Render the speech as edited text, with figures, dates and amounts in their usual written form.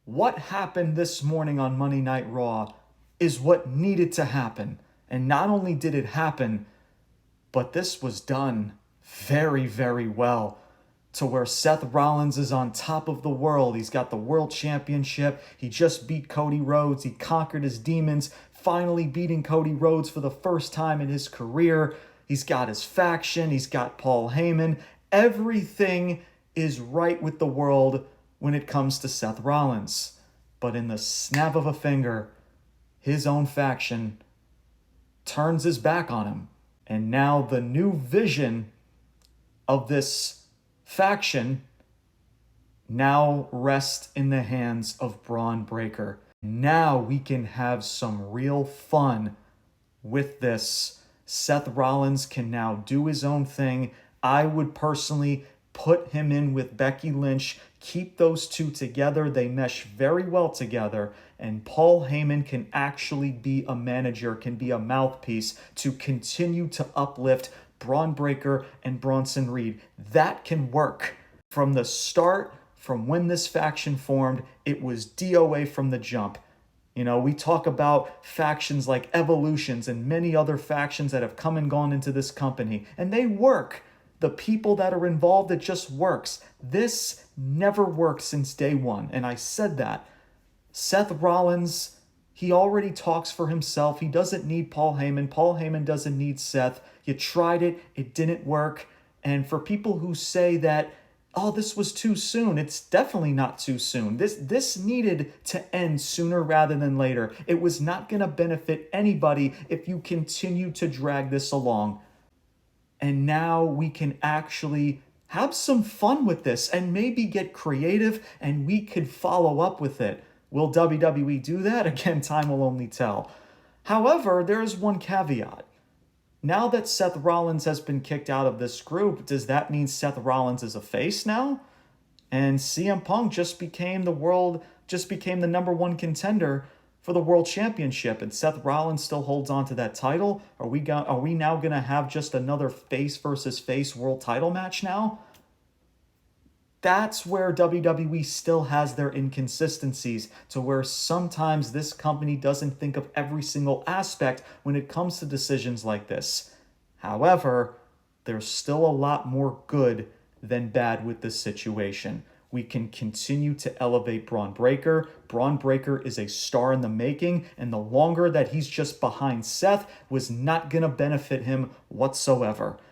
What happened this morning on Monday Night Raw is what needed to happen. And not only did it happen, but this was done very, very well to where Seth Rollins is on top of the world. He's got the world championship. He just beat Cody Rhodes. He conquered his demons, finally beating Cody Rhodes for the first time in his career. He's got his faction. He's got Paul Heyman. Everything is right with the world when it comes to Seth Rollins. But in the snap of a finger, his own faction turns his back on him. And now the new vision of this faction now rests in the hands of Braun Breaker. Now we can have some real fun with this. Seth Rollins can now do his own thing. I would personally put him in with Becky Lynch, keep those two together. They mesh very well together. And Paul Heyman can actually be a manager, can be a mouthpiece to continue to uplift Braun Breaker and Bronson Reed. That can work. From the start, from when this faction formed, it was DOA from the jump. You know, we talk about factions like Evolutions and many other factions that have come and gone into this company, and they work. The people that are involved, it just works. This never worked since day one, and I said that. Seth Rollins, he already talks for himself. He doesn't need Paul Heyman. Paul Heyman doesn't need Seth. You tried it didn't work. And for people who say that, oh, this was too soon, it's definitely not too soon. This needed to end sooner rather than later. It was not going to benefit anybody if you continue to drag this along. And now we can actually have some fun with this and maybe get creative, and we could follow up with it. Will WWE do that? Again, time will only tell. However, there is one caveat. Now that Seth Rollins has been kicked out of this group, does that mean Seth Rollins is a face now? And CM Punk just became the number one contender for the world championship, and Seth Rollins still holds on to that title? Are we now going to have just another face versus face world title match now? That's where WWE still has their inconsistencies, to where sometimes this company doesn't think of every single aspect when it comes to decisions like this. However, there's still a lot more good than bad with this situation. We can continue to elevate Braun Breaker. Braun Breaker is a star in the making, and the longer that he's just behind Seth was not going to benefit him whatsoever.